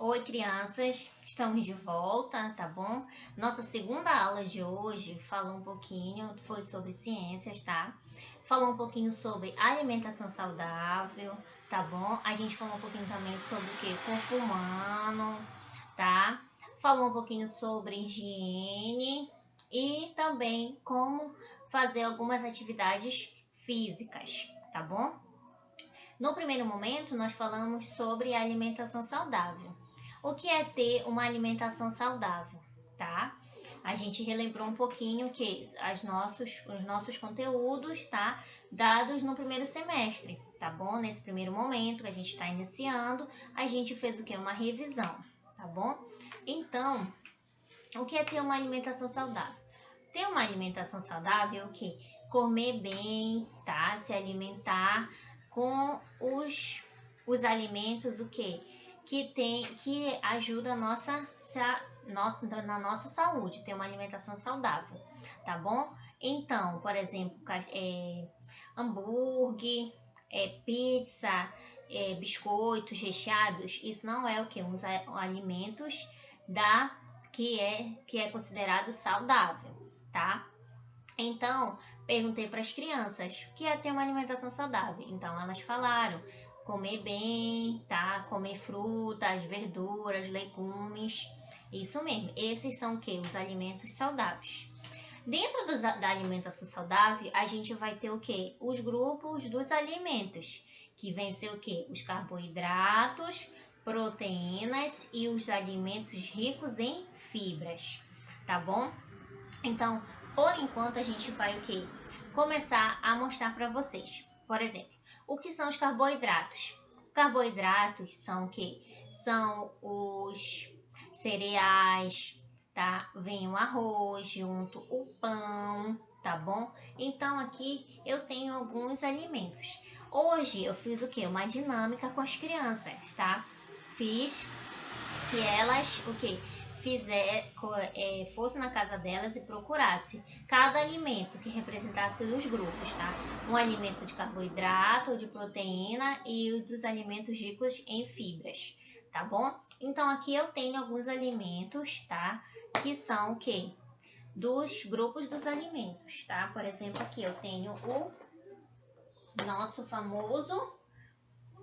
Oi, crianças, estamos de volta, tá bom? Nossa segunda aula de hoje falou um pouquinho, foi sobre ciências, tá? Falou um pouquinho sobre alimentação saudável, tá bom? A gente falou um pouquinho também sobre o que? Corpo humano, tá? Falou um pouquinho sobre higiene e também como fazer algumas atividades físicas, tá bom? No primeiro momento, nós falamos sobre a alimentação saudável. O que é ter uma alimentação saudável, tá? A gente relembrou um pouquinho que os nossos conteúdos, tá? Dados no primeiro semestre, tá bom? Nesse primeiro momento que a gente está iniciando, a gente fez o que? Uma revisão, tá bom? Então, o que é ter uma alimentação saudável? Ter uma alimentação saudável é o que? Comer bem, tá? Se alimentar com os alimentos, o que? Que ajuda na nossa saúde, ter uma alimentação saudável, tá bom? Então, por exemplo, hambúrguer, pizza, biscoitos recheados, isso não é o que? Os alimentos da que é considerado saudável, tá? Então, perguntei para as crianças o que é ter uma alimentação saudável. Então, elas falaram comer bem, tá? Comer frutas, verduras, legumes. Isso mesmo. Esses são o que? Os alimentos saudáveis. Dentro da alimentação saudável, a gente vai ter o que? Os grupos dos alimentos, que vem ser o que? Os carboidratos, proteínas e os alimentos ricos em fibras, tá bom? Então, por enquanto, a gente vai o que? Começar a mostrar para vocês. Por exemplo, o que são os carboidratos? Carboidratos são o que? São os cereais, tá? Vem o arroz junto, o pão, tá bom? Então, aqui eu tenho alguns alimentos. Hoje eu fiz o que? Uma dinâmica com as crianças, tá? Fiz que elas, o que? Fosse na casa delas e procurasse cada alimento que representasse os grupos, tá? Um alimento de carboidrato, de proteína e o dos alimentos ricos em fibras, tá bom? Então aqui eu tenho alguns alimentos, tá? Que são o quê? Dos grupos dos alimentos, tá? Por exemplo, aqui eu tenho o nosso famoso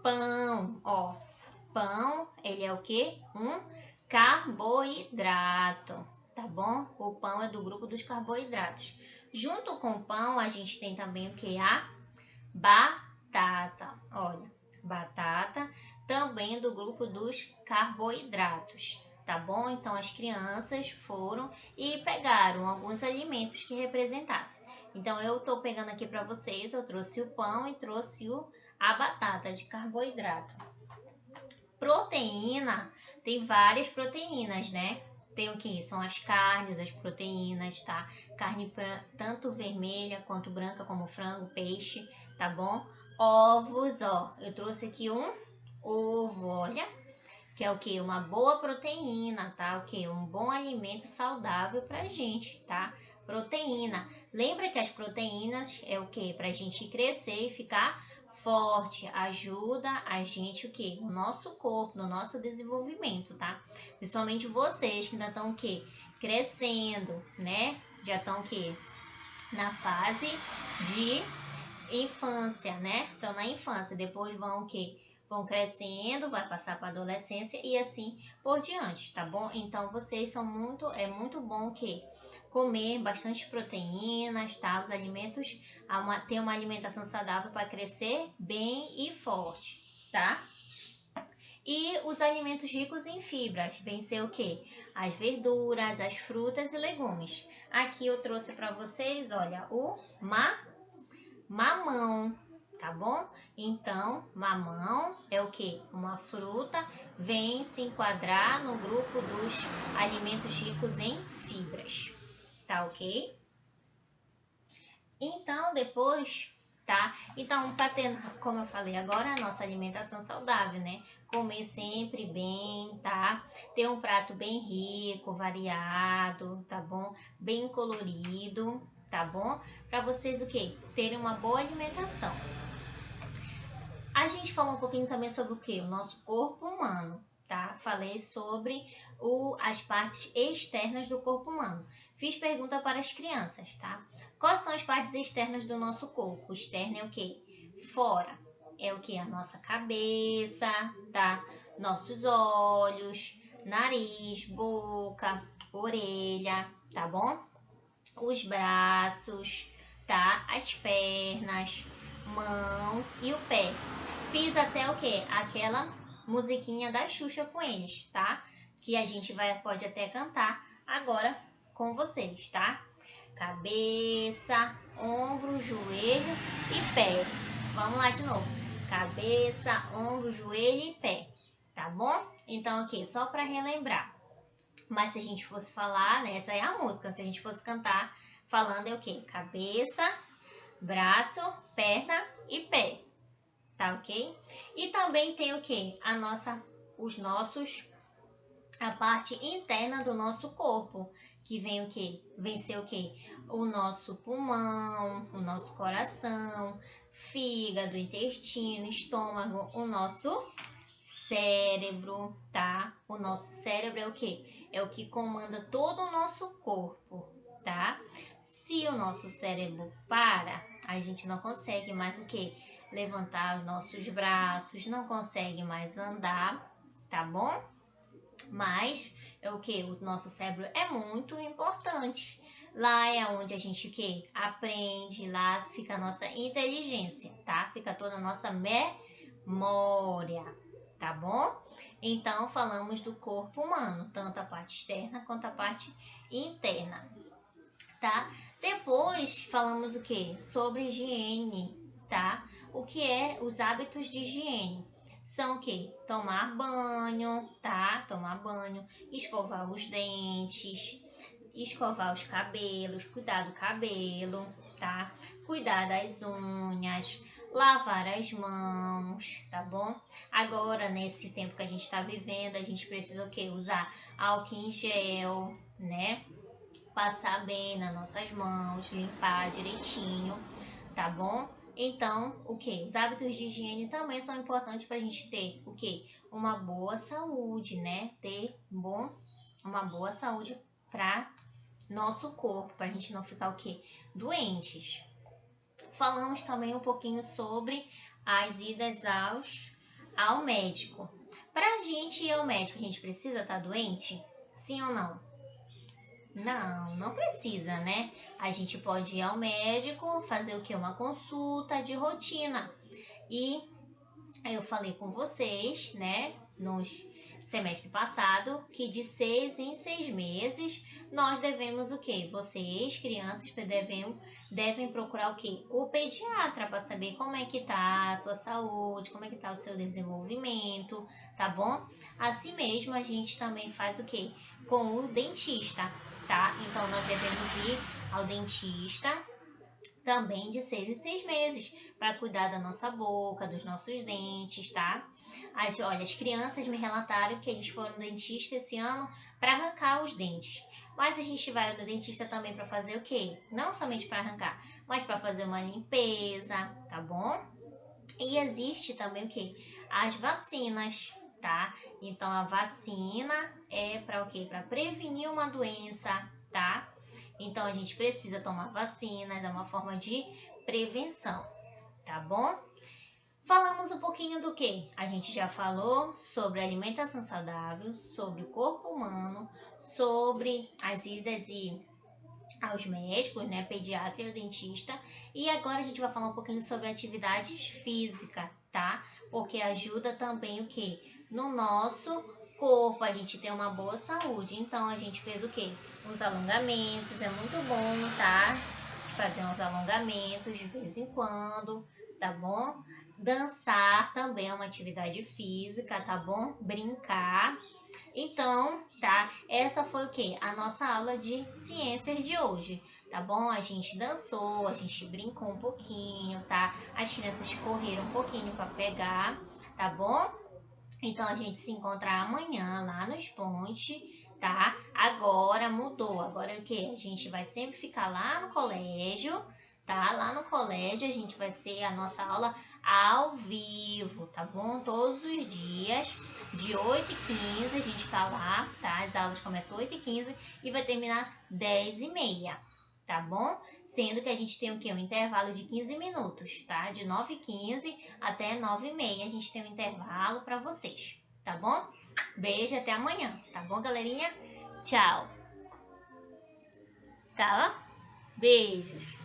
pão, ó. Pão, ele é o quê? Um carboidrato, tá bom? O pão é do grupo dos carboidratos. Junto com o pão, a gente tem também o que? A batata. Olha, batata também é do grupo dos carboidratos, tá bom? Então, as crianças foram e pegaram alguns alimentos que representassem. Então, eu tô pegando aqui para vocês, eu trouxe o pão e trouxe a batata de carboidrato. Proteína, tem várias proteínas, né? Tem o que? São as carnes, as proteínas, tá? Carne tanto vermelha quanto branca, como frango, peixe, tá bom? Ovos, ó. Eu trouxe aqui um ovo, olha. Que é o que? Uma boa proteína, tá? O que? Um bom alimento saudável pra gente, tá? Proteína. Lembra que as proteínas é o que? Pra gente crescer e ficar forte, ajuda a gente o que? No nosso corpo, no nosso desenvolvimento, tá? Principalmente vocês que ainda estão o que? Crescendo, né? Já estão o que? Na fase de infância, né? Estão na infância, depois vão o que? Vão crescendo, vai passar para a adolescência e assim por diante, tá bom? Então vocês é muito bom que comer bastante proteínas, tá? Os alimentos, ter uma alimentação saudável para crescer bem e forte, tá? E os alimentos ricos em fibras, vem ser o que? As verduras, as frutas e legumes. Aqui eu trouxe para vocês, olha, o mamão, tá bom? Então, mamão é o que? Uma fruta, vem se enquadrar no grupo dos alimentos ricos em fibras, tá ok? Então, depois, tá? Então, para ter, como eu falei agora, a nossa alimentação saudável, né? Comer sempre bem, tá? Ter um prato bem rico, variado, tá bom? Bem colorido, tá bom? Para vocês o quê? Terem uma boa alimentação. A gente falou um pouquinho também sobre o quê? O nosso corpo humano. tá? Falei sobre as partes externas do corpo humano. Fiz pergunta para as crianças, tá? Quais são as partes externas do nosso corpo? O externo é o quê? Fora. É o que? A nossa cabeça, tá? Nossos olhos, nariz, boca, orelha, tá bom? Os braços, tá? As pernas, mão e o pé. Fiz até o quê? Aquela musiquinha da Xuxa com eles, tá? Que a gente pode até cantar agora com vocês, tá? Cabeça, ombro, joelho e pé. Vamos lá de novo. Cabeça, ombro, joelho e pé, tá bom? Então aqui, só para relembrar. Mas se a gente fosse falar, né? Essa é a música. Se a gente fosse cantar falando é o quê? Cabeça, braço, perna e pé. Tá ok? E também tem o quê? A parte interna do nosso corpo, que vem o quê? Vem ser o quê? O nosso pulmão, o nosso coração, fígado, intestino, estômago, o nosso cérebro, tá? O nosso cérebro é o quê? É o que comanda todo o nosso corpo, tá? Se o nosso cérebro para, a gente não consegue mais o quê? Levantar os nossos braços, não consegue mais andar, tá bom? Mas é o que? O nosso cérebro é muito importante. Lá é onde a gente o quê? Aprende, lá fica a nossa inteligência, tá? Fica toda a nossa memória, tá bom? Então falamos do corpo humano, tanto a parte externa quanto a parte interna, tá? Depois falamos o que? Sobre higiene, tá? O que é os hábitos de higiene? São o que? Tomar banho, tá? Tomar banho, escovar os dentes, escovar os cabelos, cuidar do cabelo, tá? Cuidar das unhas, lavar as mãos, tá bom? Agora, nesse tempo que a gente tá vivendo, a gente precisa o que? Usar álcool em gel, né? Passar bem nas nossas mãos, limpar direitinho, tá bom? Então, o que? Os hábitos de higiene também são importantes para a gente ter o que? Uma boa saúde, né? Ter uma boa saúde para nosso corpo, para a gente não ficar o que? Doentes. Falamos também um pouquinho sobre as idas ao médico. Para a gente ir ao médico, a gente precisa estar doente? Sim ou não? Não, não precisa, né? A gente pode ir ao médico, fazer o que? Uma consulta de rotina. E eu falei com vocês, né, nos semestre passado, que de 6 em 6 meses nós devemos o quê? Vocês, crianças, devem procurar o quê? O pediatra para saber como é que tá a sua saúde, como é que tá o seu desenvolvimento, tá bom? Assim mesmo a gente também faz o quê? Com o dentista, tá? Então nós devemos ir ao dentista também de 6 em 6 meses, para cuidar da nossa boca, dos nossos dentes, tá? Olha, as crianças me relataram que eles foram no dentista esse ano para arrancar os dentes. Mas a gente vai no dentista também para fazer o quê? Não somente para arrancar, mas para fazer uma limpeza, tá bom? E existe também o quê? As vacinas, tá? Então a vacina é para o quê? Para prevenir uma doença, tá? Então a gente precisa tomar vacinas, é uma forma de prevenção, tá bom? Falamos um pouquinho do que? A gente já falou sobre alimentação saudável, sobre o corpo humano, sobre as idas aos médicos, né, pediatra e o dentista. E agora a gente vai falar um pouquinho sobre atividades físicas, tá? Porque ajuda também o que? No nosso corpo, a gente ter uma boa saúde. Então a gente fez o que? Os alongamentos, é muito bom, tá? Fazer uns alongamentos de vez em quando, tá bom? Dançar também é uma atividade física, tá bom? Brincar. Então, tá? Essa foi o quê? A nossa aula de ciências de hoje, tá bom? A gente dançou, a gente brincou um pouquinho, tá? As crianças correram um pouquinho para pegar, tá bom? Então a gente se encontra amanhã lá no Ponte, tá? Agora mudou, agora é o quê? A gente vai sempre ficar lá no colégio, tá? Lá no colégio a gente vai ser a nossa aula ao vivo, tá bom? Todos os dias, De 8h15 a gente tá lá, tá? As aulas começam 8h15 e vai terminar 10h30, tá bom? Sendo que a gente tem o quê? Um intervalo de 15 minutos, tá? De 9h15 até 9h30 a gente tem um intervalo para vocês, tá bom? Beijo, até amanhã, tá bom, galerinha? Tchau! Tá? Beijos!